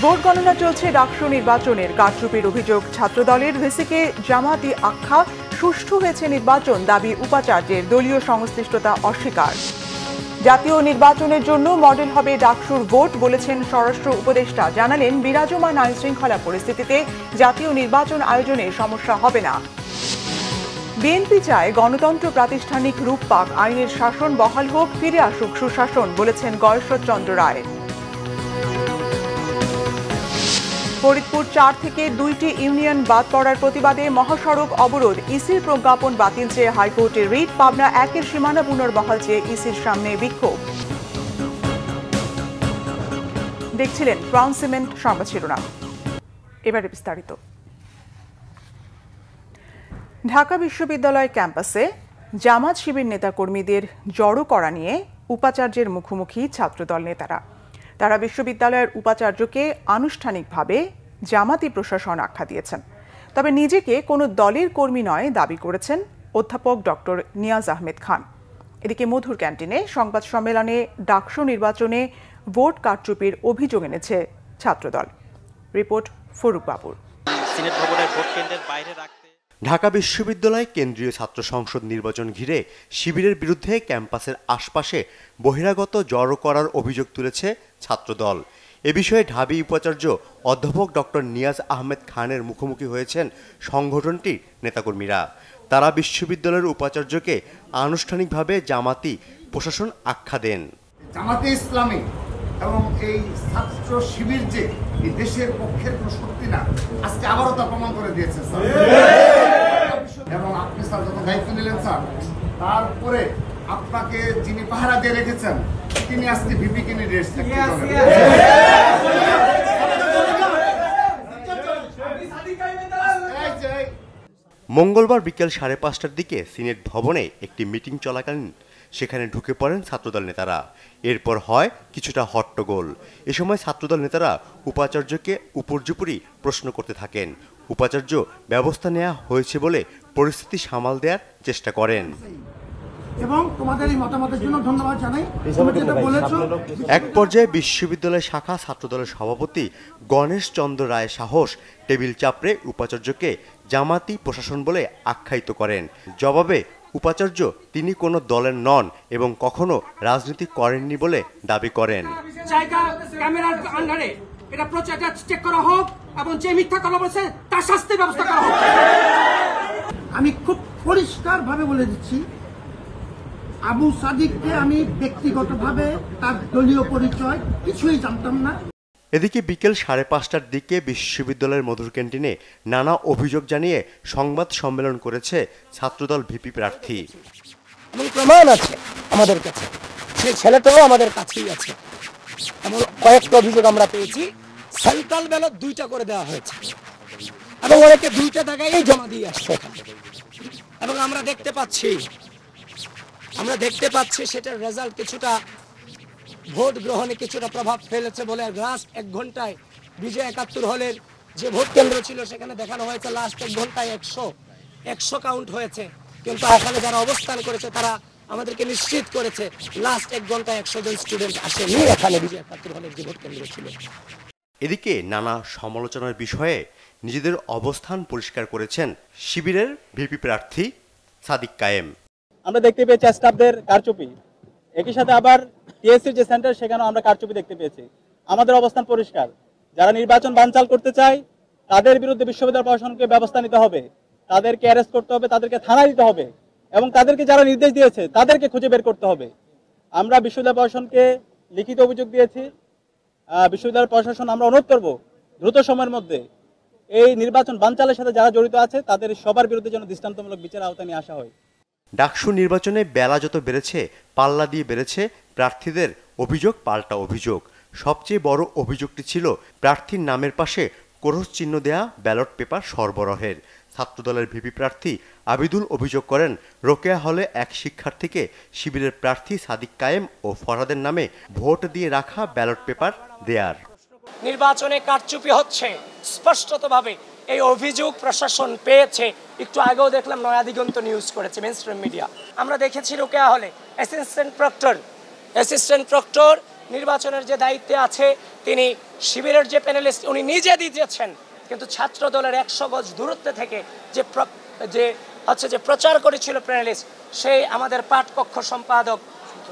Vote গণনা চলছে ডাকসু নির্বাচনের কারচুপির অভিযোগ ছাত্রদলের ভিসিকে জামাতি আখ্যা সুষ্ঠু হয়েছে নির্বাচন দাবি উপাচার্যের দলীয় সংশ্লিষ্টতা অস্বীকার জাতীয় নির্বাচনের জন্য মডেল হবে ডাকসুর ভোট বলেছেন স্বরাষ্ট্র উপদেষ্টা জানালেন বিরাজমান আইন শৃঙ্খলা পরিস্থিতিতে জাতীয় নির্বাচন আয়োজনে সমস্যা হবে না বিএনপি চায় গণতন্ত্র প্রাতিষ্ঠানিক রূপ পাক আইনের শাসন বহাল হোক ফিরে আসুক সুশাসন বলেছেন গয়েশ্বর চন্দ্র রায় ফরিদপুর ৪ থেকে ২টি ইউনিয়ন বাদ পড়ার প্রতিবাদে মহাসড়ক অবরোধ ইসির প্রজ্ঞাপন বাতিল চেয়ে হাইকোর্টে রিট পাবনা ১-এর সীমানা পুনর্বহাল চেয়ে ইসির সামনে বিক্ষোভ দেখছিলেন ক্রাউন সিমেন্ট সংবাদ শিরোনাম এবারে বিস্তারিত ঢাকা বিশ্ববিদ্যালয় ক্যাম্পাসে জামাত শিবির নেতাকর্মীদের জড়ো করা নিয়ে উপাচার্যের মুখোমুখি ছাত্রদল নেতারা তারা বিশ্ববিদ্যালয়ের উপাচার্যকে আনুষ্ঠানিকভাবে জামাতি প্রশাসন আখ্যা দিয়েছেন তবে নিজেকে কোনো দলের কর্মী নয় দাবি করেছেন অধ্যাপক ডক্টর নিয়াজ আহমেদ খান এদিকে মধুর ক্যান্টিনে সংবাদ সম্মেলনে ডাকসু নির্বাচনে ভোট কারচুপির অভিযোগ এনেছে ছাত্রদল রিপোর্ট ফরুক বাবুর ঢাকা বিশ্ববিদ্যালয় কেন্দ্রীয় ছাত্র সংসদ নির্বাচন ঘিরে শিবিরের বিরুদ্ধে ক্যাম্পাসের আশপাশে বহিরাগত জড়ো করার অভিযোগ তুলেছে ছাত্রদল এ বিষয়ে ঢাবি উপাচার্য অধ্যাপক ডক্টর নিয়াজ আহমেদ খানের মুখোমুখি হয়েছেন সংগঠনটির নেতাকর্মীরা তারা বিশ্ববিদ্যালয়ের উপাচার্যকে আনুষ্ঠানিকভাবে জামাতি প্রশাসন আখ্যা দেন জামাতে ইসলামী এবং এই ছাত্র শিবির যে এই দেশের পক্ষের কোনো শক্তি না আজকে আবারও তা প্রমাণ করে দিয়েছে স্যার এবং আপনি স্যার যত দায়িত্ব নিলেন স্যার তারপরে আপনাকে যিনি পাহারা দিয়ে রেখেছেন তিনি আজকে ভিপি কিনে রেস্ট মঙ্গলবার বিকেল 5:30টার দিকে সিনেট ভবনে একটি মিটিং চলাকালীন সেখানে ঢুকে পড়েন ছাত্রদল নেতারা এরপর হয় কিছুটা হট্টগোল এ সময় ছাত্রদল নেতারা উপাচার্যকে উপর্যুপরি প্রশ্ন করতে থাকেন উপাচার্য ব্যবস্থা নেওয়া হয়েছে বলে পরিস্থিতি সামাল দেওয়ার চেষ্টা করেন এবং তোমাদের এই মতামতের জন্য ধন্যবাদ জানাই তুমি যেটা বলেছো এক পর্যায়ে বিশ্ববিদ্যালয় শাখা ছাত্রদলের সভাপতি গণেশ চন্দ্র রায় সাহস টেবিল চাপড়ে উপাচার্যকে জামাতি প্রশাসন বলে আখ্যায়িত করেন জবাবে উপাচার্য তিনি কোনো দলের নন এবং কখনো রাজনীতি করেননি বলে দাবি করেন ক্যামেরার আন্ডারে এটা প্রচারটা চেক করা হোক এবং যে মিথ্যা কথা বলছে তার শাস্তির ব্যবস্থা করা হোক আমি খুব পরিষ্কারভাবে বলে দিচ্ছি আবু সাদিককে আমি ব্যক্তিগতভাবে তার দলীয় পরিচয় কিছুই জানতাম না এদিকে বিকেল 5:30টার দিকে বিশ্ববিদ্যালয়ের মধুর ক্যান্টিনে নানা অভিযোগ জানিয়ে সংবাদ সম্মেলন করেছে ছাত্রদল ভিপি প্রার্থী প্রমাণ আছে আমাদের কাছে সেই ছেলেটাও আমাদের কাছেই আছে এমন কয়েকটা অভিযোগ আমরা পেয়েছি সেন্ট্রাল ব্যালট 2টা করে দেওয়া হয়েছে এবং অনেকে 2টা টাকায় জমা দিয়ে আসছে এবং আমরা দেখতে পাচ্ছি সেটার রেজাল্ট কিছুটা ভোট গ্রহণে কিছুটা প্রভাব ফেলেছে বলে লাস্ট 1 ঘন্টায় বিজয় 71 হলের যে ভোট কেন্দ্র ছিল সেখানে দেখানো হয়েছে লাস্ট 1 ঘন্টায় 100 কাউন্ট হয়েছে কিন্তু এখানে যারা অবস্থান করেছে তারা আমাদেরকে নিশ্চিত করেছে লাস্ট 1 ঘন্টায় 100 জন স্টুডেন্ট আসেনি এখানে বিজয় 71 হলের যে ভোট কেন্দ্র ছিল এদিকে নানা সমালোচনার বিষয়ে নিজেদের অবস্থান পরিষ্কার করেছেন শিবিরের ভিপি প্রার্থী সাদিক কায়েম আমরা দেখতে পেয়েছি স্টাফদের কারচুপি একই সাথে আবার টিএসসির যে সেন্টার সেখানেও আমরা কারচুপি দেখতে পেয়েছি আমাদের অবস্থান পরিষ্কার যারা নির্বাচন বানচাল করতে চায় তাদের বিরুদ্ধে বিশ্ববিদ্যালয় প্রশাসনকে ব্যবস্থা নিতে হবে তাদেরকে অ্যারেস্ট করতে হবে তাদেরকে থানায় দিতে হবে এবং তাদেরকে যারা নির্দেশ দিয়েছে তাদেরকে খুঁজে বের করতে হবে আমরা বিশ্ববিদ্যালয় প্রশাসনকে লিখিত অভিযোগ দিয়েছি বিশ্ববিদ্যালয় প্রশাসন আমরা অনুরোধ করব দ্রুত সময়ের মধ্যে এই নির্বাচন বানচালের সাথে যারা জড়িত আছে তাদের সবার বিরুদ্ধে যেন দৃষ্টান্তমূলক বিচার আওতায় নিয়ে আসা হয় ডাকসু নির্বাচনে বেলা যত বেড়েছে পাল্লা দিয়ে বেড়েছে প্রার্থীদের অভিযোগ পাল্টা অভিযোগ সবচেয়ে বড় অভিযোগটি ছিল প্রার্থীর নামের পাশে ক্রস চিহ্ন দেয়া ব্যালট পেপার সরবরাহের ছাত্রদলের ভিপি প্রার্থী আবিদুল অভিযোগ করেন রোকেয়া হলে এক শিক্ষার্থীকে শিবিরের প্রার্থী সাদিক কায়েম ও ফরহাদের নামে ভোট দিয়ে রাখা ব্যালট পেপার দেয়ার নির্বাচনে কারচুপি হচ্ছে স্পষ্টতভাবে এই অভিযোগ প্রশাসন পেয়েছে একটু আগেও দেখলাম নয়া দিগন্ত নিউজ করেছে মেইনস্ট্রিম মিডিয়া আমরা দেখেছি রোকেয়া হলে অ্যাসিস্ট্যান্ট প্রক্টর নির্বাচনের যে দায়িত্বে আছে তিনি শিবিরের যে প্যানেলিস্ট উনি নিজে দিয়েছেন, কিন্তু ছাত্র দলের 100 গজ দূরত্বে থেকে যে প্রচার করেছিল প্যানেলিস্ট, সেই আমাদের পাঠকক্ষ সম্পাদক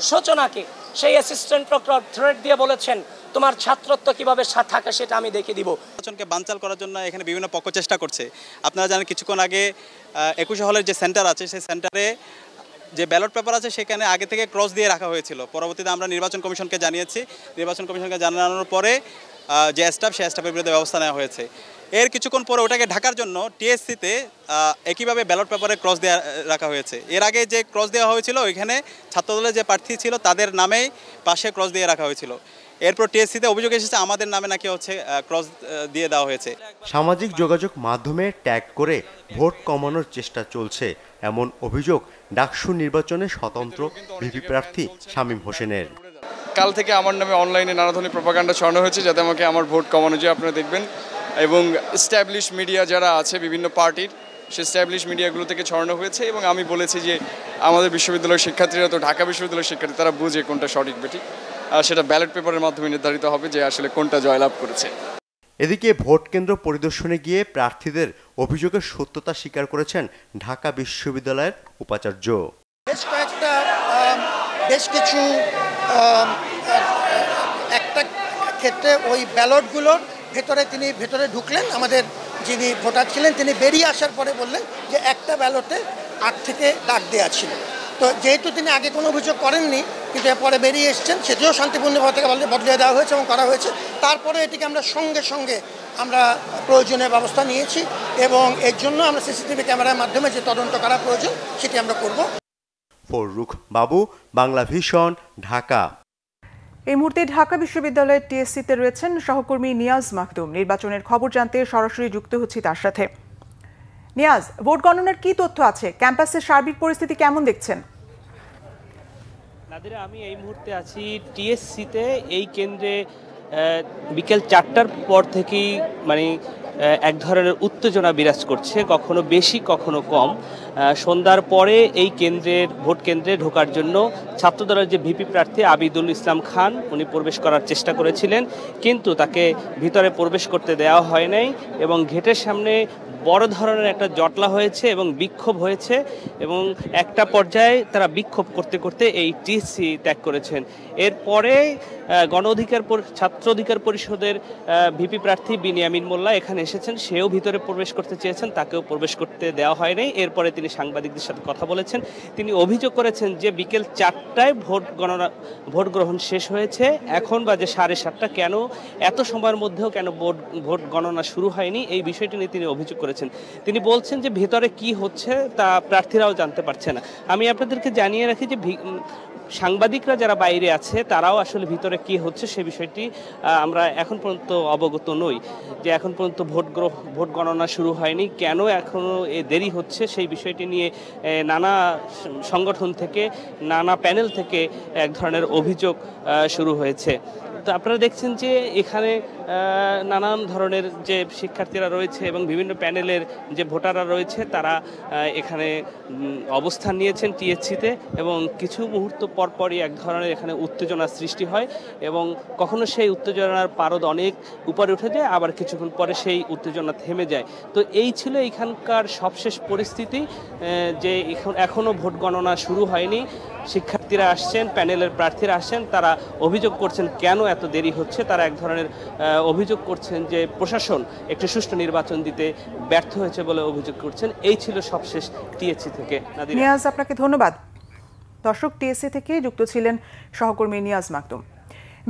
সূচনাকে সেই অ্যাসিস্ট্যান্ট প্রক্টর থ্রেড দিয়ে বলেছেন তোমার ছাত্রত্ব কিভাবে থাকে সেটা আমি দেখে দিব। নির্বাচনকে বানচাল করার জন্য এখানে বিভিন্ন পক্ষ চেষ্টা করছে। আপনারা জানেন কিছুক্ষণ আগে 21 হলের যে সেন্টার আছে সেই সেন্টারে যে ব্যালট পেপার আছে সেখানে আগে থেকে ক্রস দিয়ে রাখা হয়েছিল। পরবর্তীতে আমরা নির্বাচন কমিশনকে জানিয়েছি, নির্বাচন কমিশনকে জানানোর পরে যে স্টাফ সেই স্টাফের বিরুদ্ধে ব্যবস্থা নেওয়া হয়েছে। এর কিছুক্ষণ পরে ওটাকে ঢাকার জন্য টিএসসিতে একইভাবে ব্যালট পেপারে ক্রস দেওয়া রাখা হয়েছে। এর আগে যে ক্রস দেওয়া হয়েছিল ওইখানে ছাত্রদলের যে প্রার্থী ছিল তাদের নামেই পাশে ক্রস দিয়ে রাখা হয়েছিল। এরপর টিএসসিতে অভিযোগ এসেছে আমাদের নামে নাকি ক্রস দিয়ে দেওয়া হয়েছে। সামাজিক যোগাযোগ মাধ্যমে ট্যাগ করে ভোট কমানোর চেষ্টা চলছে এমন অভিযোগ ডাকসু নির্বাচনে স্বতন্ত্র ভিপি প্রার্থী শামীম হোসেনের। কাল থেকে আমার নামে অনলাইনে নানা ধরনের প্রপাগান্ডা ছড়ানো হয়েছে যাতে আমাকে আমার ভোট কমানো যায়। আপনারা দেখবেন এবং এস্টাবলিশ মিডিয়া যারা আছে বিভিন্ন পার্টির সে এস্টাবলিশ মিডিয়াগুলো থেকে ছড়ানো হয়েছে এবং আমি বলেছি যে আমাদের বিশ্ববিদ্যালয়ের শিক্ষার্থীরা তো ঢাকা বিশ্ববিদ্যালয়ের শিক্ষার্থী, তারা বুঝে কোনটা সঠিক বেঠিক, আর সেটা ব্যালট পেপারের মাধ্যমে নির্ধারিত হবে যে আসলে কোনটা জয়লাভ করেছে। এদিকে ভোট কেন্দ্র পরিদর্শনে গিয়ে প্রার্থীদের অভিযোগের সত্যতা স্বীকার করেছেন ঢাকা বিশ্ববিদ্যালয়ের উপাচার্য। বেশ কিছু একটা ক্ষেত্রে ওই ব্যালটগুলোর তিনি ভেতরে ঢুকলেন, আমাদের যিনি ভোটার ছিলেন তিনি বেরিয়ে আসার পরে বললেন যে একটা ব্যালটে 8 থেকে দাগ দেওয়া ছিল। তো যেহেতু তিনি আগে কোনো অভিযোগ করেননি কিন্তু এরপরে বেরিয়ে এসছেন, সেটিও শান্তিপূর্ণভাবে থেকে বদলে দেওয়া হয়েছে এবং করা হয়েছে। তারপরে এটিকে আমরা সঙ্গে সঙ্গে আমরা প্রয়োজনীয় ব্যবস্থা নিয়েছি এবং এর জন্য আমরা সিসিটিভি ক্যামেরার মাধ্যমে যে তদন্ত করা প্রয়োজন সেটি আমরা করব। ফররুখ বাবু, বাংলা ভিশন, ঢাকা। এই মুহূর্তে ঢাকা বিশ্ববিদ্যালয়ের টিএসসিতে রয়েছেন সহকর্মী নিয়াজ মাকদুম। নির্বাচনের খবর জানতে সরাসরি যুক্ত হচ্ছি তার সাথে। নিয়াজ, ভোট গণনার কি তথ্য আছে? ক্যাম্পাসের সার্বিক পরিস্থিতি কেমন দেখছেন? নাদিরা, আমি এই মুহূর্তে আছি টিএসসিতে। এই কেন্দ্রে বিকেল 4টার পর থেকেই এক ধরনের উত্তেজনা বিরাজ করছে, কখনো বেশি কখনো কম। সন্ধ্যার পরে এই ভোট কেন্দ্রে ঢোকার জন্য ছাত্রদলের যে ভিপি প্রার্থী আবিদুল ইসলাম খান উনি প্রবেশ করার চেষ্টা করেছিলেন, কিন্তু তাকে ভিতরে প্রবেশ করতে দেওয়া হয় নাই এবং গেটের সামনে বড় ধরনের একটা জটলা হয়েছে এবং বিক্ষোভ হয়েছে এবং একটা পর্যায়ে তারা বিক্ষোভ করতে করতে এই টিএসসি ত্যাগ করেছেন। এরপরে ছাত্র অধিকার পরিষদের ভিপি প্রার্থী বিনিয়ামিন মোল্লা এখানে এসেছেন, সেও ভিতরে প্রবেশ করতে চেয়েছেন, তাকেও প্রবেশ করতে দেওয়া হয় নাই। এরপরে তিনি সাংবাদিকদের সাথে কথা বলেছেন। তিনি অভিযোগ করেছেন যে বিকেল 4টায় ভোট গ্রহণ শেষ হয়েছে, এখন বাজে 7:30, কেন এত সময়ের মধ্যেও কেন ভোট গণনা শুরু হয়নি, এই বিষয়টি নিয়ে তিনি অভিযোগ করেছেন। তিনি বলছেন যে ভেতরে কি হচ্ছে তা প্রার্থীরাও জানতে পারছে না। আমি আপনাদেরকে জানিয়ে রাখি যে সাংবাদিকরা যারা বাইরে আছে তারাও আসলে ভিতরে কি হচ্ছে সে বিষয়টি আমরা এখন পর্যন্ত অবগত নই, যে এখন পর্যন্ত ভোট গণনা শুরু হয়নি, কেন এখনো দেরি হচ্ছে সেই বিষয়টি নিয়ে নানা সংগঠন থেকে নানা প্যানেল থেকে এক ধরনের অভিযোগ শুরু হয়েছে। তো আপনারা দেখছেন যে এখানে নানান ধরনের যে শিক্ষার্থীরা রয়েছে এবং বিভিন্ন প্যানেলের যে ভোটাররা রয়েছে তারা এখানে অবস্থান নিয়েছেন টিএসসিতে এবং কিছু মুহূর্ত পরপরই এক ধরনের এখানে উত্তেজনার সৃষ্টি হয় এবং কখনো সেই উত্তেজনার পারদ অনেক উপরে উঠে যায়, আবার কিছুক্ষণ পরে সেই উত্তেজনা থেমে যায়। তো এই ছিল এখানকার সবশেষ পরিস্থিতি, যে এখনও ভোট গণনা শুরু হয়নি। শিক্ষার্থীরা আসছেন, প্যানেলের প্রার্থীরা আসছেন, তারা অভিযোগ করছেন কেন এত দেরি হচ্ছে। তারা এক ধরনের অভিযোগ করছেন যে প্রশাসন একটি সুষ্ঠু নির্বাচন দিতে ব্যর্থ হয়েছে বলে অভিযোগ করছেন। এই ছিল সবশেষ টিএসসি থেকে। নিয়াজ, আপনাকে ধন্যবাদ। দর্শক, টিএসসি থেকে যুক্ত ছিলেন সহকর্মী নিয়াজ মাকদুম।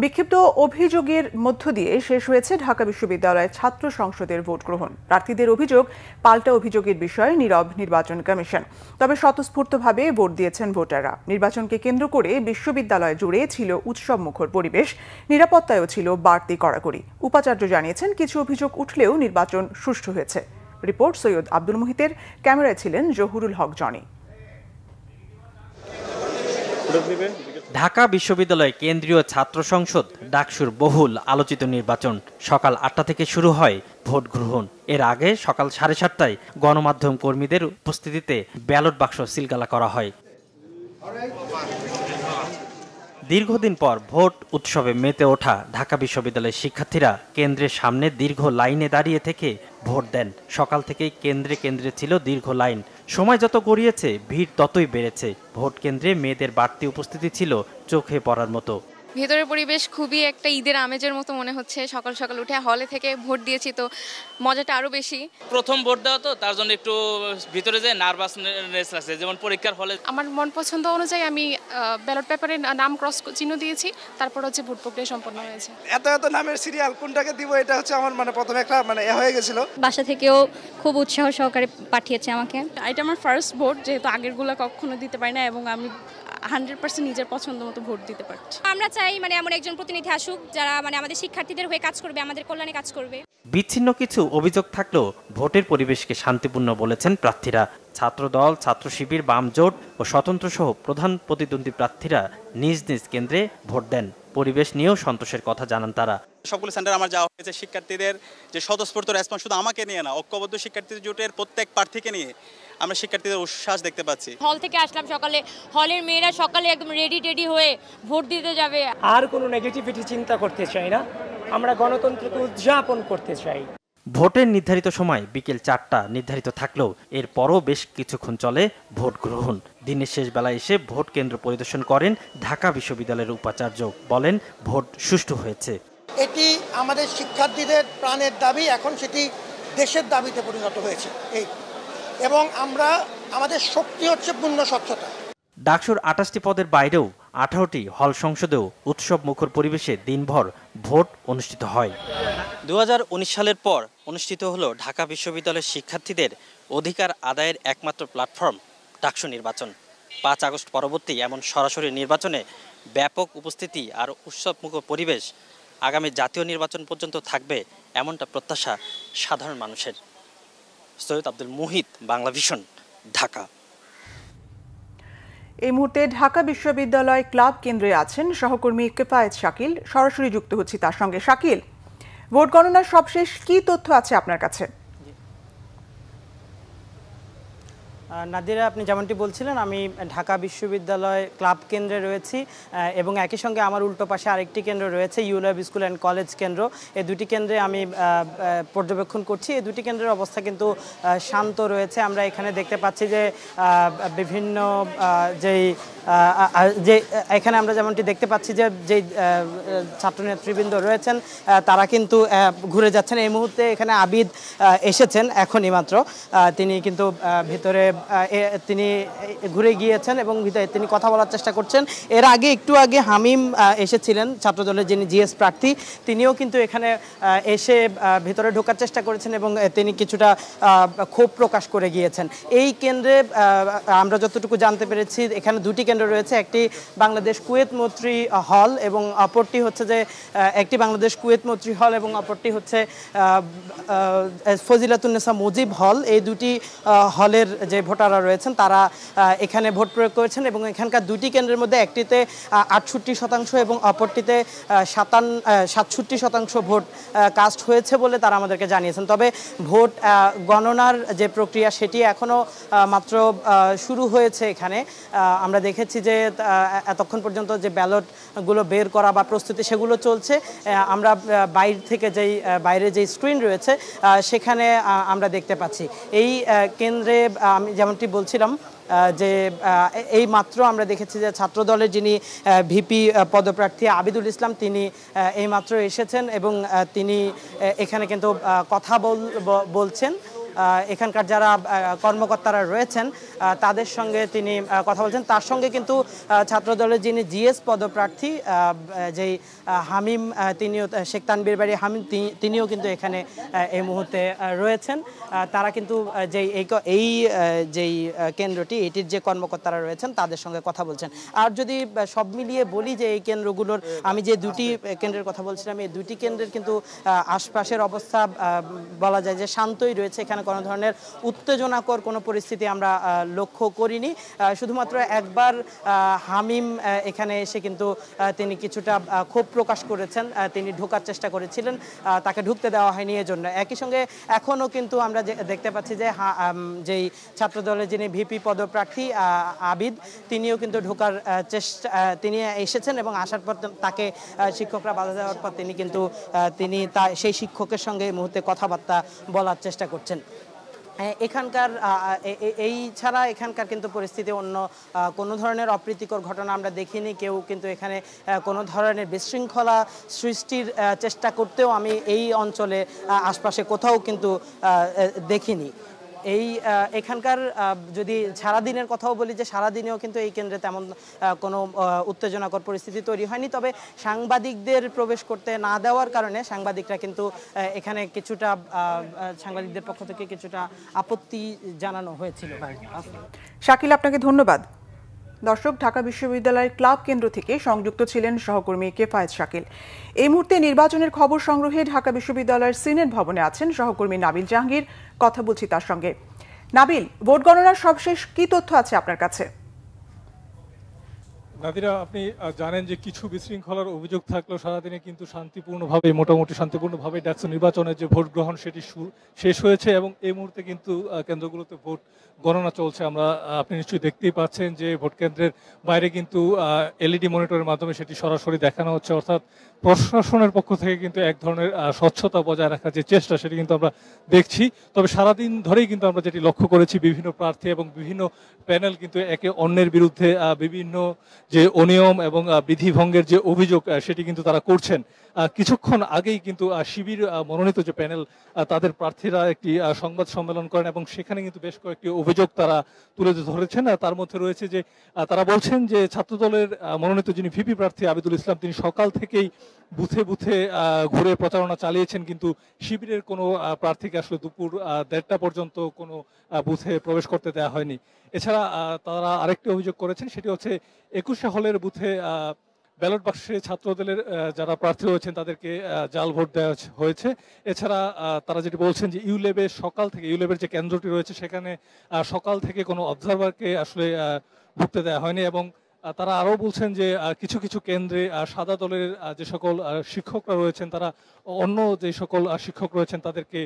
বিক্ষিপ্ত অভিযোগের মধ্য দিয়ে শেষ হয়েছে ঢাকা বিশ্ববিদ্যালয়ের ছাত্র সংসদের ভোট গ্রহণ। প্রার্থীদের অভিযোগ, পাল্টা অভিযোগের বিষয়ে নীরব নির্বাচন কমিশন। তবে স্বতঃস্ফূর্তভাবে ভোট দিয়েছেন ভোটাররা। নির্বাচনকে কেন্দ্র করে বিশ্ববিদ্যালয় জুড়ে ছিল উৎসব মুখর পরিবেশ, নিরাপত্তায়ও ছিল বাড়তি কড়াকড়ি। উপাচার্য জানিয়েছেন কিছু অভিযোগ উঠলেও নির্বাচন সুষ্ঠু হয়েছে। রিপোর্ট সৈয়দ আব্দুল মুহিতের, ক্যামেরায় ছিলেন জহুরুল হক জনি। ঢাকা বিশ্ববিদ্যালয় কেন্দ্রীয় ছাত্র সংসদ ডাকসুর বহুল আলোচিত নির্বাচন। সকাল 8টা থেকে শুরু হয় ভোট গ্রহণ। এর আগে সকাল 7:30টায় গণমাধ্যম কর্মীদের উপস্থিতিতে ব্যালট বাক্স সিলগালা করা হয়। দীর্ঘদিন পর ভোট উৎসবে মেতে ওঠা ঢাকা বিশ্ববিদ্যালয়ের শিক্ষার্থীরা কেন্দ্রের সামনে দীর্ঘ লাইনে দাঁড়িয়ে থেকে ভোট দেন। সকাল থেকেই কেন্দ্রে কেন্দ্রে ছিল দীর্ঘ লাইন। সময় যত গড়িয়েছে ভিড় ততই বেড়েছে। ভোট কেন্দ্রে মেয়েদের বাড়তি উপস্থিতি ছিল চোখে পড়ার মতো। ভেতরের পরিবেশ খুবই একটা ঈদের আমেজের মতো মনে হচ্ছে। সকাল সকাল উঠে হলে থেকে ভোট দিয়েছি, তো মজাটা আরো বেশি। প্রথম ভোট দেওয়া তো তার জন্য একটু ভিতরে যে নার্ভাসনেস আছে, যেমন পরীক্ষার হলে। আমার মন পছন্দ অনুযায়ী আমি ব্যালট পেপারে নাম ক্রস চিহ্ন দিয়েছি, তারপর হচ্ছে ভোট প্রক্রিয়া সম্পন্ন হয়েছে। এত নামের সিরিয়াল কোনটাকে দিব, এটা হচ্ছে আমার প্রথমে একটা হয়ে গেছিল। বাসা থেকেও খুব উৎসাহ সহকারে পাঠিয়েছে আমাকে। এটা আমার ফার্স্ট ভোট, যেহেতু আগেরগুলো কখনো দিতে পারি না, এবং আমি 100% নিজের পছন্দ মতো ভোট দিতে পারছি। আমরা চাই এমন একজন প্রতিনিধি আসুক যারা আমাদের শিক্ষার্থীদের হয়ে কাজ করবে, আমাদের কল্যাণে কাজ করবে। বিচ্ছিন্ন কিছু অভিযোগ থাকলেও ভোটের পরিবেশকে শান্তিপূর্ণ বলেছেন প্রার্থীরা। ছাত্রদল, ছাত্র শিবির, বাম জোট ও স্বতন্ত্র সহ প্রধান প্রতিদ্বন্দ্বী প্রার্থীরা নিজ নিজ কেন্দ্রে ভোট দেন। পরিবেশ নিয়েও সন্তোষের কথা জানান তারা। সবগুলো সেন্টার আমার যাওয়া হয়েছে। শিক্ষার্থীদের যে স্বতঃস্ফূর্ত রেসপন্স শুধু আমাকে নিয়ে না, ঐক্যবদ্ধ শিক্ষার্থী জোটের প্রত্যেক প্রার্থীকে নিয়ে আমরা শিক্ষার্থীদের উচ্ছ্বাস দেখতে পাচ্ছি। হল থেকে আসলাম সকালে, হলের মেয়েরা সকালে একদম রেডি হয়ে ভোট দিতে যাবে। আর কোনো নেগেটিভিটি চিন্তা করতে চাই না, আমরা গণতন্ত্রকে উদযাপন করতে চাই। ভোটের নির্ধারিত সময় বিকেল 4টা নির্ধারিত থাকলেও এরপরও বেশ কিছুক্ষণ চলে ভোট গ্রহণ। দিনের শেষ বেলায় এসে ভোট কেন্দ্র পরিদর্শন করেন ঢাকা বিশ্ববিদ্যালয়ের উপাচার্য। বলেন, ভোট সুষ্ঠু হয়েছে। এটি আমাদের শিক্ষার্থীদের প্রাণের দাবি, এখন সেটি দেশের দাবিতে পরিণত হয়েছে। এবং আমাদের শক্তি হচ্ছে পূর্ণ স্বচ্ছতা। ডাকসুর 28টি পদের বাইরেও 18টি হল সংসদেও উৎসব মুখর পরিবেশে দিনভর ভোট অনুষ্ঠিত হয়। 2019 সালের পর অনুষ্ঠিত হলো ঢাকা বিশ্ববিদ্যালয়ের শিক্ষার্থীদের অধিকার আদায়ের একমাত্র প্ল্যাটফর্ম ডাকসু নির্বাচন। 5 আগস্ট পরবর্তী এমন সরাসরি নির্বাচনে ব্যাপক উপস্থিতি আর উৎসবমুখর পরিবেশ আগামী জাতীয় নির্বাচন পর্যন্ত থাকবে, এমনটা প্রত্যাশা সাধারণ মানুষের। সৈয়দ আব্দুল মুহিত, বাংলা ভিশন, ঢাকা। এই মুহূর্তে ঢাকা বিশ্ববিদ্যালয় ক্লাব কেন্দ্রে আছেন সহকর্মী কিফায়েত শাকিল। সরাসরি যুক্ত হচ্ছি তার সঙ্গে। শাকিল, ভোট গণনার সবশেষ কি তথ্য আছে আপনার কাছে? নাদিরা, আপনি যেমনটি বলছিলেন, আমি ঢাকা বিশ্ববিদ্যালয় ক্লাব কেন্দ্রে রয়েছি এবং একই সঙ্গে আমার উল্টো পাশে আরেকটি কেন্দ্র রয়েছে, ইউলাভ স্কুল অ্যান্ড কলেজ কেন্দ্র। এই দুটি কেন্দ্রে আমি পর্যবেক্ষণ করছি। এই দুটি কেন্দ্রের অবস্থা কিন্তু শান্ত রয়েছে। আমরা এখানে দেখতে পাচ্ছি যে বিভিন্ন যে এখানে আমরা যেমনটি দেখতে পাচ্ছি যে যেই ছাত্রনেতৃবৃন্দ রয়েছেন তারা কিন্তু ঘুরে যাচ্ছেন। এই মুহূর্তে এখানে আবিদ এসেছেন এখনই মাত্র। তিনি কিন্তু ভিতরে তিনি ঘুরে গিয়েছেন এবং তিনি কথা বলার চেষ্টা করছেন। এর আগে একটু আগে হামিম এসেছিলেন, ছাত্রদলের যিনি জিএস প্রার্থী, তিনিও কিন্তু এখানে এসে ভিতরে ঢোকার চেষ্টা করেছেন এবং তিনি কিছুটা ক্ষোভ প্রকাশ করে গিয়েছেন। এই কেন্দ্রে আমরা যতটুকু জানতে পেরেছি, এখানে দুটি কেন্দ্র রয়েছে, একটি বাংলাদেশ কুয়েত মৈত্রী হল এবং অপরটি হচ্ছে যে একটি বাংলাদেশ কুয়েত মৈত্রী হল এবং অপরটি হচ্ছে ফজিলাতুন্নেসা মুজিব হল। এই দুটি হলের যে ভোটাররা রয়েছেন তারা এখানে ভোট প্রয়োগ করেছেন এবং এখানকার দুটি কেন্দ্রের মধ্যে একটিতে 68% এবং অপরটিতে 67% ভোট কাস্ট হয়েছে বলে তারা আমাদেরকে জানিয়েছেন। তবে ভোট গণনার যে প্রক্রিয়া সেটি এখনও মাত্র শুরু হয়েছে। এখানে আমরা দেখেছি যে এতক্ষণ পর্যন্ত যে ব্যালটগুলো বের করা বা প্রস্তুতি সেগুলো চলছে। আমরা বাইরে যেই স্ক্রিন রয়েছে সেখানে আমরা দেখতে পাচ্ছি। এই কেন্দ্রে আমি যেমনটি বলছিলাম যে এই মাত্র আমরা দেখেছি যে ছাত্রদলের যিনি ভিপি পদপ্রার্থী আবিদুল ইসলাম, তিনি এই মাত্র এসেছেন এবং তিনি এখানে কিন্তু কথা বলছেন। এখানকার যারা কর্মকর্তারা রয়েছেন তাদের সঙ্গে তিনি কথা বলছেন। তার সঙ্গে কিন্তু ছাত্রদলের যিনি জিএস পদপ্রার্থী যেই হামিম, তিনিও শেখ তানবীর বাড়ি হামিম, তিনিও কিন্তু এখানে এই মুহূর্তে রয়েছেন। তারা কিন্তু এই যেই কেন্দ্রটি, এটির যে কর্মকর্তারা রয়েছেন তাদের সঙ্গে কথা বলছেন। আর যদি সব মিলিয়ে বলি যে এই কেন্দ্রগুলোর, আমি যে দুটি কেন্দ্রের কথা বলছিলাম, এই দুটি কেন্দ্রের কিন্তু আশপাশের অবস্থা বলা যায় যে শান্তই রয়েছে। এখানে কোনো ধরনের উত্তেজনাকর কোনো পরিস্থিতি আমরা লক্ষ্য করিনি। শুধুমাত্র একবার হামিম এখানে এসে কিন্তু তিনি কিছুটা ক্ষোভ প্রকাশ করেছেন, তিনি ঢোকার চেষ্টা করেছিলেন, তাকে ঢুকতে দেওয়া হয়নি এজন্য। একই সঙ্গে এখনও কিন্তু আমরা দেখতে পাচ্ছি যে যেই ছাত্রদলের যিনি ভিপি পদপ্রার্থী আবিদ, তিনিও কিন্তু ঢোকার তিনি এসেছেন এবং আসার পর তাকে শিক্ষকরা বাধা দেওয়ার পর তিনি সেই শিক্ষকের সঙ্গে এই মুহূর্তে কথাবার্তা বলার চেষ্টা করছেন। এখানকার এই ছাড়া এখানকার কিন্তু পরিস্থিতি অন্য কোনো ধরনের অপ্রীতিকর ঘটনা আমরা দেখিনি। কেউ কিন্তু এখানে কোনো ধরনের বিশৃঙ্খলা সৃষ্টির চেষ্টা করতেও আমি এই অঞ্চলে আশপাশে কোথাও কিন্তু দেখিনি। এখানকার যদি সারাদিনের কথাও বলি, যে সারাদিনেও কিন্তু এই কেন্দ্রে তেমন কোনো উত্তেজনাকর পরিস্থিতি তৈরি হয়নি। তবে সাংবাদিকদের প্রবেশ করতে না দেওয়ার কারণে সাংবাদিকরা কিন্তু এখানে কিছুটা সাংবাদিকদের পক্ষ থেকে কিছুটা আপত্তি জানানো হয়েছিল। শাকিল, আপনাকে ধন্যবাদ। দর্শক, ঢাকা বিশ্ববিদ্যালয়ের ক্লাব কেন্দ্র থেকে সংযুক্ত ছিলেন সহকর্মী কেফায়েত শাকিল। এই মুহূর্তে নির্বাচনের খবর সংগ্রহে ঢাকা বিশ্ববিদ্যালয়ের সিনেট ভবনে আছেন সহকর্মী নাবিল জাহাঙ্গীর। কথা বলছি তার সঙ্গে। নাবিল, ভোট গণনার সবশেষ কি তথ্য আছে আপনার কাছে? নাদিরা, আপনি জানেন যে কিছু বিশৃঙ্খলার অভিযোগ থাকলেও সারাদিনে কিন্তু মোটামুটি শান্তিপূর্ণভাবে ডাকসু নির্বাচনের যে ভোট গ্রহণ সেটি শেষ হয়েছে এবং এই মুহূর্তে কিন্তু কেন্দ্রগুলোতে ভোট গণনা চলছে। আপনি নিশ্চয়ই দেখতেই পাচ্ছেন যে ভোট কেন্দ্রের বাইরে কিন্তু এলইডি মনিটরের মাধ্যমে সেটি সরাসরি দেখানো হচ্ছে। অর্থাৎ প্রশাসনের পক্ষ থেকে কিন্তু এক ধরনের স্বচ্ছতা বজায় রাখার যে চেষ্টা সেটি কিন্তু আমরা দেখছি। তবে সারাদিন ধরেই কিন্তু আমরা যেটি লক্ষ্য করেছি, বিভিন্ন প্রার্থী এবং বিভিন্ন প্যানেল কিন্তু একে অন্যের বিরুদ্ধে বিভিন্ন যে অনিয়ম এবং বিধিভঙ্গের যে অভিযোগ সেটি কিন্তু তারা করছেন। কিছুক্ষণ আগেই কিন্তু শিবির মনোনীত যে প্যানেল তাদের প্রার্থীরা একটি সংবাদ সম্মেলন করেন এবং সেখানে কিন্তু বেশ কয়েকটি অভিযোগ তারা তুলে ধরেছেন। তার মধ্যে রয়েছে যে তারা বলছেন যে ছাত্রদলের মনোনীত যিনি ভিপি প্রার্থী আবিদুল ইসলাম, তিনি সকাল থেকেই বুথে বুথে ঘুরে প্রচারণা চালিয়েছেন, কিন্তু শিবিরের কোনো প্রার্থীকে আসলে দুপুর 1:30টা পর্যন্ত কোনো বুথে প্রবেশ করতে দেওয়া হয়নি। এছাড়া তারা আরেকটি অভিযোগ করেছেন, সেটি হচ্ছে 21 হলের বুথে ব্যালট বাক্সে ছাত্রদলের যারা প্রার্থী হয়েছেন তাদেরকে জাল ভোট দেওয়া হয়েছে। এছাড়া তারা যেটি বলছেন যে ইউলেবের যে কেন্দ্রটি রয়েছে সেখানে সকাল থেকে কোনো অবজারভারকে আসলে ঢুকতে দেওয়া হয়নি এবং তারা আরও বলছেন যে কিছু কিছু কেন্দ্রে সাদা দলের যে সকল শিক্ষকরা রয়েছেন তারা অন্য যে সকল শিক্ষক রয়েছেন তাদেরকে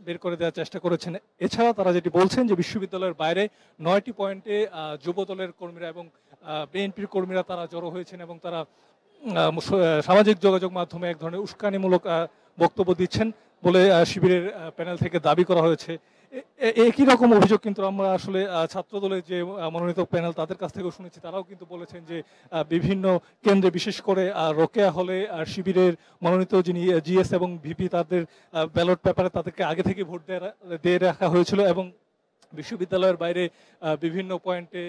বের করে দেওয়ার চেষ্টা করেছেন। এছাড়া তারা যেটি বলছেন যে বিশ্ববিদ্যালয়ের বাইরে 9টি পয়েন্টে যুব দলের কর্মীরা এবং বিএনপির কর্মীরা তারা জড়ো হয়েছেন এবং তারা সামাজিক যোগাযোগ মাধ্যমে এক ধরনের উস্কানিমূলক বক্তব্য দিচ্ছেন বলে শিবিরের প্যানেল থেকে দাবি করা হয়েছে। একই রকম অভিযোগ কিন্তু আমরা আসলে ছাত্রদলের যে মনোনীত প্যানেল তাদের কাছ থেকেও শুনেছি। তারাও কিন্তু বলেছেন যে বিভিন্ন কেন্দ্রে, বিশেষ করে রোকেয়া হলে শিবিরের মনোনীত যিনি জিএস এবং ভিপি, তাদের ব্যালট পেপারে তাদেরকে আগে থেকে ভোট দিয়ে রাখা হয়েছিল এবং বিশ্ববিদ্যালয়ের বাইরে বিভিন্ন পয়েন্টে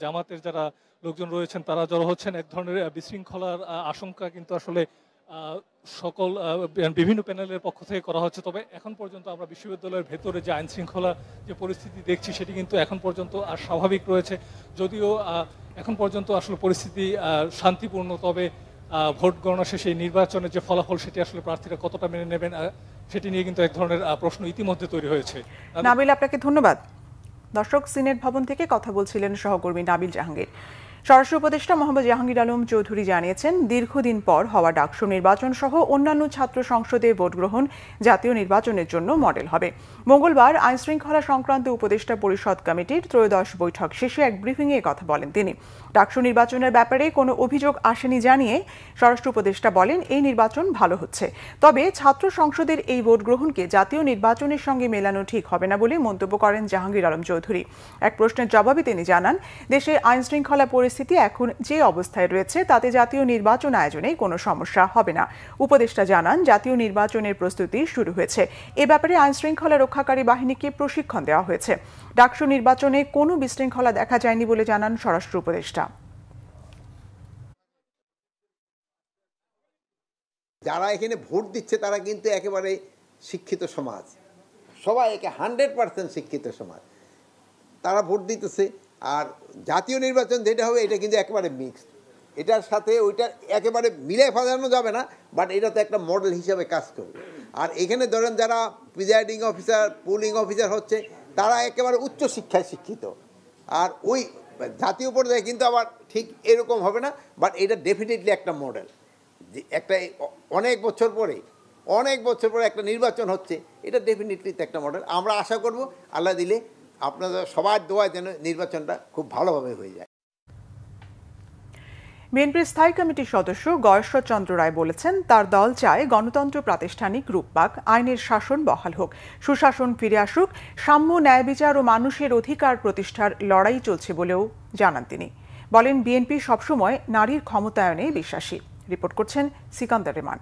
জামাতের যারা লোকজন রয়েছেন তারা জড়ো হচ্ছেন। এক ধরনের বিশৃঙ্খলার আশঙ্কা কিন্তু আসলে সকল বিভিন্ন প্যানেলের পক্ষ থেকে করা হচ্ছে। তবে এখন পর্যন্ত আমরা বিশ্ববিদ্যালয়ের ভেতরে যে আইন শৃঙ্খলা যে পরিস্থিতি দেখছি সেটি কিন্তু এখন পর্যন্ত আর স্বাভাবিক রয়েছে, যদিও এখন পর্যন্ত আসলে পরিস্থিতি শান্তিপূর্ণ। তবে ভোট গণনা শেষে নির্বাচনের যে ফলাফল সেটি আসলে প্রার্থীরা কতটা মেনে নেবেন সেটি নিয়ে কিন্তু এক ধরনের প্রশ্ন ইতিমধ্যে তৈরি হয়েছে। নাবিল, আপনাকে ধন্যবাদ। দর্শক, সিনেট ভবন থেকে কথা বলছিলেন সহকর্মী নাবিল জাহাঙ্গীর। স্বরাষ্ট্র উপদেষ্টা মোহাম্মদ জাহাঙ্গীর আলম চৌধুরী জানিয়েছেন, দীর্ঘদিন পর হওয়া ডাকসু নির্বাচন সহ অন্যান্য ছাত্র সংসদে ভোট গ্রহণ জাতীয় নির্বাচনের জন্য মডেল হবে। মঙ্গলবার আইনশৃঙ্খলা সংক্রান্ত উপদেষ্টা পরিষদ কমিটির ত্রয়োদশ বৈঠক শেষে এক ব্রিফিংয়ে কথা বলেন তিনি। ডাকসু নির্বাচনের ব্যাপারে কোনো অভিযোগ আসেনি জানিয়ে স্বরাষ্ট্র উপদেষ্টা বলেন, এই নির্বাচন ভালো হচ্ছে, তবে ছাত্র সংসদের এই ভোট গ্রহণকে জাতীয় নির্বাচনের সঙ্গে মেলানো ঠিক হবে না বলে মন্তব্য করেন জাহাঙ্গীর আলম চৌধুরী। এক প্রশ্নের জবাবে তিনি জানান, দেশে আইনশৃঙ্খলা পরিস্থিতি এখন যে অবস্থায় রয়েছে তাতে জাতীয় নির্বাচন আয়োজনে কোনো সমস্যা হবে না। উপদেষ্টা জানান, জাতীয় নির্বাচনের প্রস্তুতি শুরু হয়েছে। এ ব্যাপারে আইনশৃঙ্খলা রক্ষাকারী বাহিনীকে প্রশিক্ষণ দেওয়া হয়েছে। ডাকসু নির্বাচনে কোনো বিশৃঙ্খলা দেখা যায়নি বলে জানান স্বরাষ্ট্র উপদেষ্টা। যারা এখানে ভোট দিচ্ছে তারা কিন্তু একেবারে শিক্ষিত সমাজ, সবাই একে 100% শিক্ষিত সমাজ, তারা ভোট দিতেছে। আর জাতীয় নির্বাচন যেটা হবে এটা কিন্তু একেবারে মিক্সড, এটার সাথে ওইটা একেবারে মিলে ফেলানো যাবে না, বাট এটা তো একটা মডেল হিসাবে কাজ করবে। আর এখানে ধরেন যারা প্রিজাইডিং অফিসার, পুলিং অফিসার হচ্ছে, তারা একেবারে উচ্চ শিক্ষায় শিক্ষিত। আর ওই জাতীয় পর্যায়ে কিন্তু আবার ঠিক এরকম হবে না, বাট এটা ডেফিনেটলি একটা মডেল। যে একটা অনেক বছর পরে একটা নির্বাচন হচ্ছে, এটা ডেফিনেটলি একটা মডেল। আমরা আশা করব আল্লাহ দিলে আপনাদের সবার দোয়া যেন নির্বাচনটা খুব ভালোভাবে হয়ে যায়। বিএনপির স্থায়ী কমিটির সদস্য গয়েশ্বর চন্দ্র রায় বলেছেন, তার দল চায় গণতন্ত্র প্রাতিষ্ঠানিক রূপ পাক, আইনের শাসন বহাল হোক, সুশাসন ফিরে আসুক, সাম্য, ন্যায় বিচার ও মানুষের অধিকার প্রতিষ্ঠার লড়াই চলছে বলেও জানান তিনি। বলেন, বিএনপি সবসময় নারীর ক্ষমতায়নে বিশ্বাসী। রিপোর্ট করছেন সিকান্দার রেমান।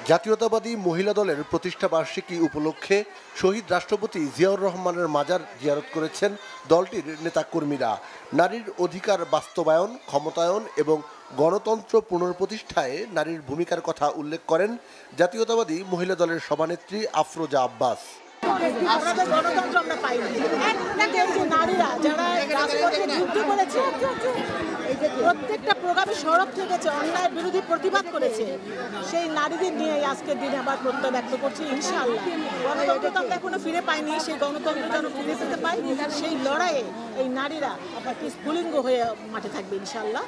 জাতীয়তাবাদী মহিলা দলের প্রতিষ্ঠা বার্ষিকী উপলক্ষে শহীদ রাষ্ট্রপতি জিয়াউর রহমানের মাজার জিয়ারত করেছেন দলটির নেতাকর্মীরা। নারীর অধিকার বাস্তবায়ন, ক্ষমতায়ন এবং গণতন্ত্র পুনঃপ্রতিষ্ঠায় নারীর ভূমিকার কথা উল্লেখ করেন জাতীয়তাবাদী মহিলা দলের সভানেত্রী আফরোজা আব্বাস। গণতন্ত্র আমরা পাইনি, নারীরা যারা রাজপথে যুদ্ধ করেছে, প্রত্যেকটা প্রোগ্রামে সরব থেকেছে, অন্যায় বিরোধী প্রতিবাদ করেছে, সেই নারীদের নিয়ে আজকের দিনে আবার প্রত্যয় ব্যক্ত করছি। ইনশাআল্লাহ গণতন্ত্র তো আমরা এখনো ফিরে পাইনি, সেই গণতন্ত্র যেন ফিরে পেতে পাই, সেই লড়াইয়ে এই নারীরা আবার স্ফুলিঙ্গ হয়ে মাঠে থাকবে ইনশাআল্লাহ।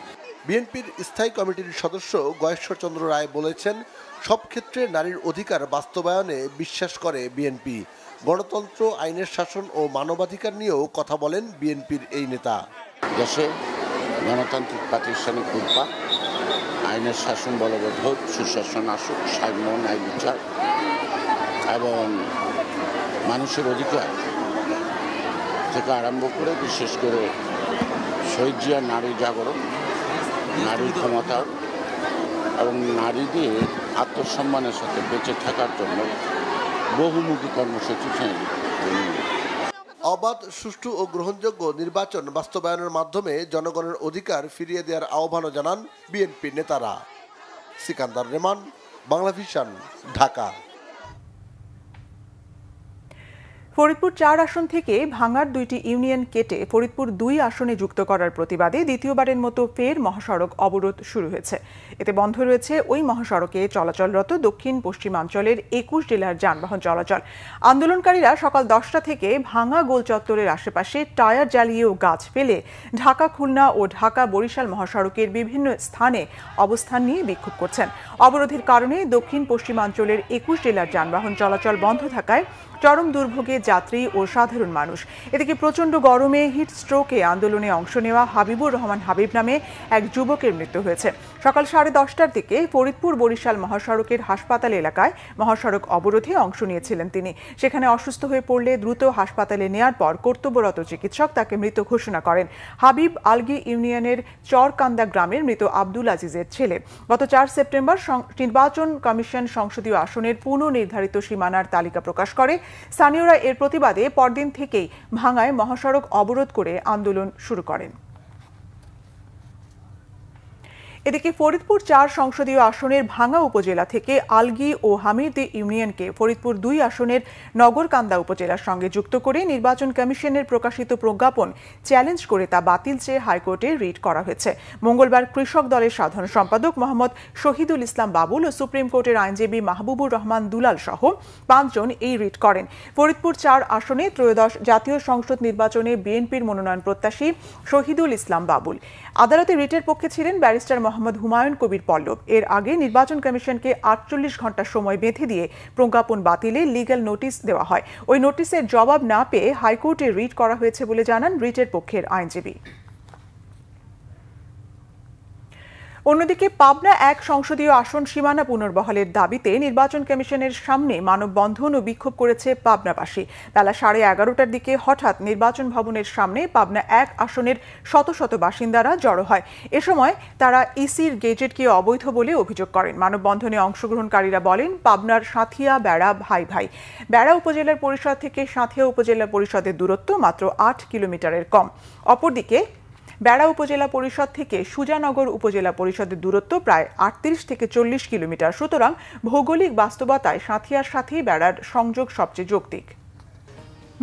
বিএনপির স্থায়ী কমিটির সদস্য গয়েশ্বর চন্দ্র রায় বলেছেন, সব ক্ষেত্রে নারীর অধিকার বাস্তবায়নে বিশ্বাস করে বিএনপি। গণতন্ত্র, আইনের শাসন ও মানবাধিকার নিয়েও কথা বলেন বিএনপির এই নেতা। দেশে গণতান্ত্রিক প্রাতিষ্ঠানিক রূপ পাক, আইনের শাসন বলবৎ হোক, সুশাসন আসুক, সাম্য, ন্যায় বিচার এবং মানুষের অধিকার থেকে আরম্ভ করে বিশেষ করে শহীদ জিয়ার নারী জাগরণ, নারীর ক্ষমতা এবং নারীদের আত্মসম্মানের সাথে বেঁচে থাকার জন্য বহুমুখী কর্মসূচি অবাধ, সুষ্ঠু ও গ্রহণযোগ্য নির্বাচন বাস্তবায়নের মাধ্যমে জনগণের অধিকার ফিরিয়ে দেওয়ার আহ্বানও জানান বিএনপি নেতারা। সিকান্দার রেমান, বাংলাভিশন, ঢাকা। ফরিদপুর 4 আসন থেকে ভাঙার 2টি ইউনিয়ন কেটে ফরিদপুর 2 আসনে যুক্ত করার প্রতিবাদে দ্বিতীয়বারের মতো ফের মহাসড়ক অবরোধ শুরু হয়েছে। এতে বন্ধ রয়েছে ওই মহাসড়কে চলাচলরত দক্ষিণ পশ্চিমাঞ্চলের 21 জেলার যানবাহন চলাচল। আন্দোলনকারীরা সকাল 10টা থেকে ভাঙা গোল চত্বরের আশেপাশে টায়ার জ্বালিয়ে ও গাছ ফেলে ঢাকা খুলনা ও ঢাকা বরিশাল মহাসড়কের বিভিন্ন স্থানে অবস্থান নিয়ে বিক্ষোভ করছেন। অবরোধের কারণে দক্ষিণ পশ্চিমাঞ্চলের 21 জেলার যানবাহন চলাচল বন্ধ থাকায় চরম দুর্ভোগে যাত্রী ও সাধারণ মানুষ। এদিকে প্রচণ্ড গরমে হিট স্ট্রোকে আন্দোলনে অংশ নেওয়া হাবিবুর রহমান হাবিব নামে এক যুবকের মৃত্যু হয়েছে। সকাল 10:30টার দিকে ফরিদপুর বরিশাল মহাসড়কের হাসপাতাল এলাকায় মহাসড়ক অবরোধে অংশ নিয়েছিলেন তিনি। সেখানে অসুস্থ হয়ে পড়লে দ্রুত হাসপাতালে নেয়ার পর কর্তব্যরত চিকিৎসক তাকে মৃত ঘোষণা করেন। হাবিব আলগি ইউনিয়নের চরকান্দা গ্রামের মৃত আব্দুল আজিজের ছেলে। গত 4 সেপ্টেম্বর নির্বাচন কমিশন সংসদীয় আসনের পুনঃনির্ধারিত সীমানার তালিকা প্রকাশ করে। স্থানীয়রা এর প্রতিবাদে পরদিন থেকেই ভাঙায় মহাসড়ক অবরোধ করে আন্দোলন শুরু করেন। এদিকে ফরিদপুর 4 সংসদীয় আসনের ভাঙা উপজেলা থেকে আলগি ও হামিরদি ইউনিয়নকে ফরিদপুর 2 আসনের নগরকান্দা উপজেলার সঙ্গে যুক্ত করে নির্বাচন কমিশনের প্রকাশিত প্রজ্ঞাপন চ্যালেঞ্জ করে তা বাতিল চেয়ে হাইকোর্টে রিট করা হয়েছে। মঙ্গলবার কৃষক দলের সাধারণ সম্পাদক মোহাম্মদ শহীদুল ইসলাম বাবুল ও সুপ্রিম কোর্টের আইনজীবী মাহবুবুর রহমান দুলাল সহ 5 জন এই রিট করেন। ফরিদপুর 4 আসনে ত্রয়োদশ জাতীয় সংসদ নির্বাচনে বিএনপির মনোনয়ন প্রত্যাশী শহীদুল ইসলাম বাবুল। আদালতে রিটের পক্ষে ছিলেন ব্যারিস্টার মোহাম্মদ হুমায়ুন কবির পল্লব। এর আগে নির্বাচন কমিশনকে 48 ঘন্টা সময় বেঁধে দিয়ে প্রজ্ঞাপন বাতিলে লিগ্যাল নোটিশ দেওয়া হয়। ওই নোটিশের জবাব না পেয়ে হাইকোর্টে রিট করা হয়েছে বলে জানান রিটের পক্ষের আইনজীবী। অন্যদিকে পাবনা 1 সংসদীয় আসন সীমানা পুনর্বহালের দাবিতে নির্বাচন কমিশনের সামনে মানববন্ধন ও বিক্ষোভ করেছে পাবনাবাসী। বেলা 11:30টার দিকে হঠাৎ নির্বাচন ভবনের সামনে পাবনা 1 আসনের শত শত বাসিন্দারা জড়ো হয়। এ সময় তারা ইসির গেজেটকে অবৈধ বলে অভিযোগ করেন। মানববন্ধনে অংশগ্রহণকারীরা বলেন, পাবনার সাঁথিয়া বেড়া ভাই ভাই। বেড়া উপজেলার পরিষদ থেকে সাঁথিয়া উপজেলা পরিষদের দূরত্ব মাত্র 8 কিলোমিটারের কম। অপরদিকে বেড়া উপজেলা পরিষদ থেকে সুজানগর উপজেলা পরিষদের দূরত্ব প্রায় 38 থেকে 40 কিলোমিটার। সুতরাং ভৌগোলিক বাস্তবতায় সাঁথিয়ার সাথে বেড়ার সংযোগ সবচেয়ে যৌক্তিক।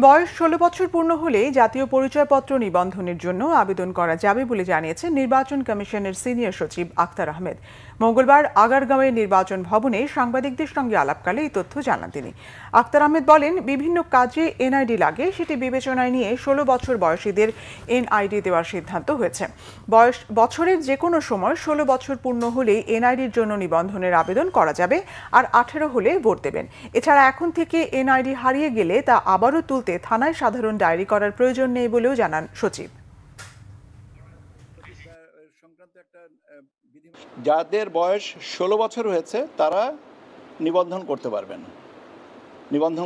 বয়স 16 বছর পূর্ণ হলে জাতীয় পরিচয়পত্র নিবন্ধনের জন্য আবেদন করা যাবে বলে জানিয়েছেন নির্বাচন কমিশনের সিনিয়র সচিব আখতার আহমেদ। মঙ্গলবার আগারগাঁওয়ের নির্বাচন ভবনে সাংবাদিকদের সঙ্গে আলাপকালে এই তথ্য জানান তিনি। আখতার আহমেদ বলেন, বিভিন্ন কাজে এনআইডি লাগে, সেটি বিবেচনায় নিয়ে 16 বছর বয়সীদের এনআইডি দেওয়ার সিদ্ধান্ত হয়েছে। বছরের যে কোনো সময় 16 বছর পূর্ণ হলেই এনআইডির জন্য নিবন্ধনের আবেদন করা যাবে, আর 18 হলে ভোট দেবেন। এছাড়া এখন থেকে এনআইডি হারিয়ে গেলে তা আবারও তুলতে থানায় সাধারণ ডায়েরি করার প্রয়োজন নেই বলেও জানান সচিব। যাদের বয়স 16 বছর হয়েছে তারা নিবন্ধন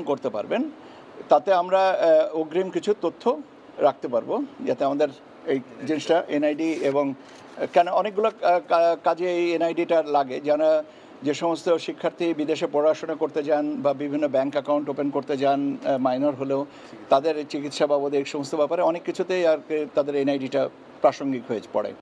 করতে পারবেন। তাতে আমরা অগ্রিম কিছু তথ্য রাখতে পারবো, যাতে আমাদের এই জিনিসটা এনআইডি, এবং কেন অনেকগুলো কাজে এই এনআইডিটা লাগে। যারা যে সমস্ত শিক্ষার্থী বিদেশে পড়াশোনা করতে যান বা বিভিন্ন ব্যাংক অ্যাকাউন্ট ওপেন করতে যান, মাইনর হলেও তাদের চিকিৎসা বাবদ এই সমস্ত ব্যাপারে অনেক কিছুতেই আর তাদের এনআইডিটা প্রাসঙ্গিক হয়ে পড়ে।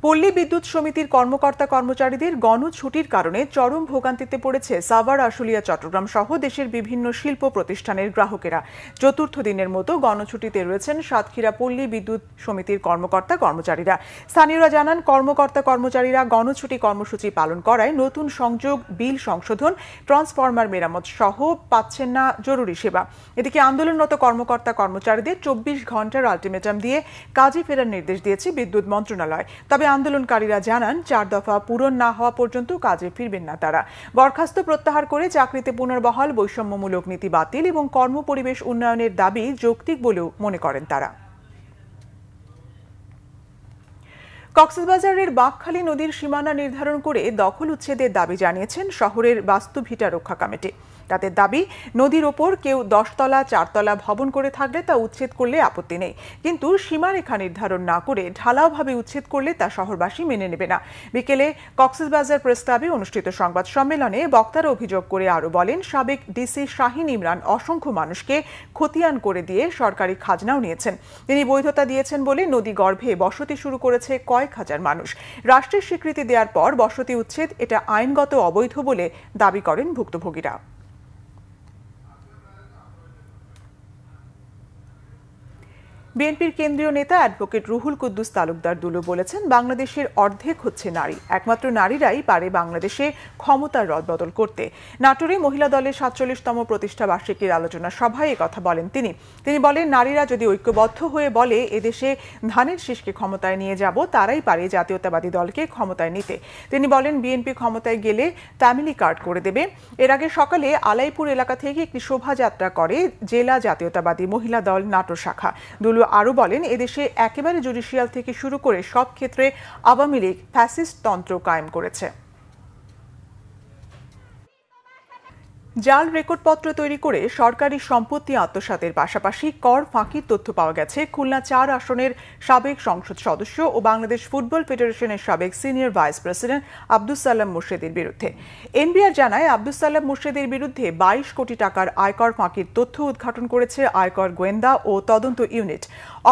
পল্লী বিদ্যুৎ সমিতির কর্মকর্তা কর্মচারীদের গণছুটির কারণে চরম ভোগান্তিতে পড়েছে সাভার, আশুলিয়া, চট্টগ্রাম সহ দেশের বিভিন্ন শিল্প প্রতিষ্ঠানের গ্রাহকেরা। চতুর্থ দিনের মতো গণছুটিতে রয়েছেন সাতক্ষীরা পল্লী বিদ্যুৎ সমিতির কর্মকর্তা কর্মচারীরা। স্থানীয়রা জানান, কর্মকর্তা কর্মচারীরা গণছুটি কর্মসূচি পালন করায় নতুন সংযোগ, বিল সংশোধন, ট্রান্সফরমার মেরামত সহ পাচ্ছেন না জরুরি সেবা। এদিকে আন্দোলনরত কর্মকর্তা কর্মচারীদের 24 ঘন্টার আলটিমেটাম দিয়ে কাজে ফেরার নির্দেশ দিয়েছে বিদ্যুৎ মন্ত্রণালয়। তবে আন্দোলনকারীরা জানান, 4 দফা পূরণ না হওয়া পর্যন্ত কাজে ফিরবেন না তারা। বরখাস্ত প্রত্যাহার করে চাকরিতে পুনর্বহাল, বৈষম্যমূলক নীতি বাতিল এবং কর্মপরিবেশ উন্নয়নের দাবি যৌক্তিক বলেও মনে করেন তারা। কক্সবাজারের বাঁকখালী নদীর সীমানা নির্ধারণ করে দখল উচ্ছেদের দাবি জানিয়েছেন শহরের বাস্তুভিটা রক্ষা কমিটি। তাদের দাবি, নদীর ওপর কেউ 10 তলা 4 তলা ভবন করে থাকলে তা উচ্ছেদ করলে আপত্তি নেই, কিন্তু সীমারেখা নির্ধারণ না করে ঢালাওভাবে উচ্ছেদ করলে তা শহরবাসী মেনে নেবে না। বিকেলে কক্সবাজার প্রেস ক্লাবে অনুষ্ঠিত সংবাদ সম্মেলনে বক্তারা অভিযোগ করে আরও বলেন, সাবেক ডিসি শাহিন ইমরান অসংখ্য মানুষকে খতিয়ান করে দিয়ে সরকারি খাজনাও নিয়েছেন। তিনি বৈধতা দিয়েছেন বলে নদী গর্ভে বসতি শুরু করেছে কয়েক হাজার মানুষ। রাষ্ট্রের স্বীকৃতি দেওয়ার পর বসতি উচ্ছেদ, এটা আইনগত অবৈধ বলে দাবি করেন ভুক্তভোগীরা। বিএনপির কেন্দ্রীয় নেতা অ্যাডভোকেট রুহুল কুদ্দুস তালুকদার দুলু বলেছেন, বাংলাদেশের অর্ধেক হচ্ছে নারী, একমাত্র নারীরাই পারে বাংলাদেশে ক্ষমতার রদবদল করতে। নাটোরে মহিলা দলের 47তম প্রতিষ্ঠা বার্ষিকীর আলোচনা সভায় কথা বলেন তিনি বলেন, নারীরা যদি ঐক্যবদ্ধ হয়ে বলে এদেশে ধানের শীষকে ক্ষমতায় নিয়ে যাব, তারাই পারে জাতীয়তাবাদী দলকে ক্ষমতায় নিতে। তিনি বলেন, বিএনপি ক্ষমতায় গেলে ফ্যামিলি কার্ড করে দেবে। এর আগে সকালে আলাইপুর এলাকা থেকে একটি শোভাযাত্রা করে জেলা জাতীয়তাবাদী মহিলা দল নাটোর শাখা। দুলু আরও বলেন, এদেশে একেবারে জুডিশিয়াল থেকে শুরু করে সব ক্ষেত্রে আওয়ামী লীগ ফ্যাসিস্ট তন্ত্র কায়েম করেছে। জাল রেকর্ডপত্র তৈরি করে সরকারি সম্পত্তি আত্মসাতের পাশাপাশি কর ফাঁকির তথ্য পাওয়া গেছে খুলনা 4 আসনের সাবেক সংসদ সদস্য ও বাংলাদেশ ফুটবল ফেডারেশনের সাবেক senior vice president Abdus Salam মুর্শেদের বিরুদ্ধে। এনবিআর জানায়, আব্দুস সালাম মুর্শেদের বিরুদ্ধে 22 কোটি টাকার আয়কর ফাঁকির তথ্য উদ্ঘাটন করেছে আয়কর গোয়েন্দা ও তদন্ত ইউনিট।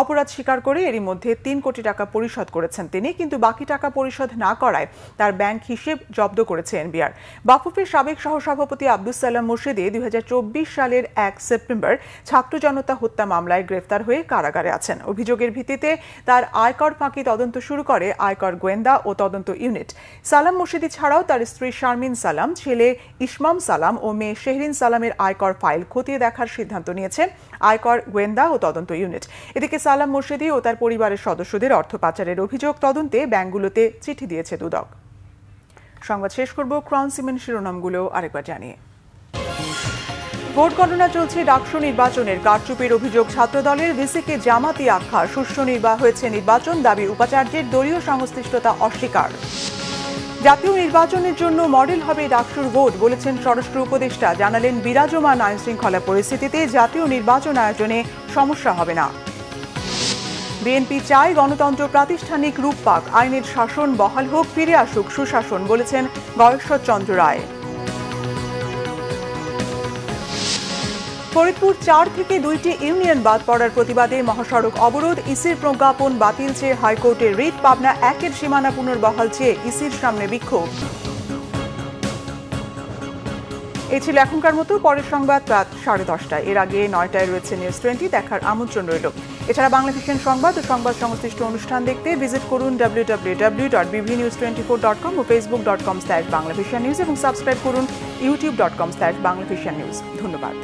অপরাধ স্বীকার করে এরই মধ্যে 3 কোটি টাকা পরিশোধ করেছেন তিনি, কিন্তু বাকি টাকা পরিশোধ না করায় তার ব্যাংক হিসেব জব্দ করেছে এনবিআর। বাফুফের সাবেক সহসভাপতি আব্দুস সালাম মুর্শেদে 2024 সালের 1 সেপ্টেম্বর ছাত্র জনতা হত্যা মামলায় গ্রেফতার হয়ে কারাগারে আছেন। অভিযোগের ভিত্তিতে তার আয়কর ফাঁকি তদন্ত শুরু করে আয়কর গোয়েন্দা ও তদন্ত ইউনিট। সালাম মুর্শেদি ছাড়াও তার স্ত্রী শারমিন সালাম, ছেলে ইসমাম সালাম ও মেয়ে শেহরিন সালামের আয়কর ফাইল খতিয়ে দেখার সিদ্ধান্ত নিয়েছে আয়কর গোয়েন্দা ও তদন্ত ইউনিট। এদিকে সালাম মুর্শেদি ও তার পরিবারের সদস্যদের অর্থ পাচারের অভিযোগ তদন্তে ব্যাংকগুলোতে চিঠি দিয়েছে দুদক। সংবাদ শেষ করব ক্রাউন সিমেন্ট শিরোনামগুলো আরেকবার জানিয়ে। ভোট গণনা চলছে ডাকসু নির্বাচনের কারচুপির অভিযোগ ছাত্রদলের, ভিসিকে জামাতি আখ্যা, সুষ্ঠু হয়েছে নির্বাচন, দাবি উপাচার্যের, দলীয় সংশ্লিষ্টতা অস্বীকার। জাতীয় নির্বাচনের জন্য মডেল হবে ডাকসুর ভোট বলেছেন স্বরাষ্ট্র উপদেষ্টা। জানালেন, বিরাজমান আইন শৃঙ্খলা পরিস্থিতিতে জাতীয় নির্বাচন আয়োজনে সমস্যা হবে না। বিএনপি চায় গণতন্ত্র প্রাতিষ্ঠানিক রূপ পাক, আইনের শাসন বহাল হোক, ফিরে আসুক সুশাসন বলেছেন গয়েশ্বর চন্দ্র রায়। ফরিদপুর 4 থেকে 2টি ইউনিয়ন বাদ পড়ার প্রতিবাদে মহাসড়ক অবরোধ, ইসির প্রজ্ঞাপন বাতিল চেয়ে হাইকোর্টের রিট। পাবনা 1-এর সীমানা পুনর্বহাল চেয়ে ইসির সামনে বিক্ষোভ। এই ছিল এখনকার মতো। পরের সংবাদ রাত 10:30। এর আগে 9টায় রয়েছে নিউজ 20, দেখার আমন্ত্রণ রইল। এছাড়া বাংলা ভিশন সংবাদ ও সংবাদ সংশ্লিষ্ট অনুষ্ঠান দেখতে ভিজিট করুন www.bbnews24.com ও facebook.com/banglavishannews এবং সাবস্ক্রাইব করুন youtube.com/banglavishannews। ধন্যবাদ।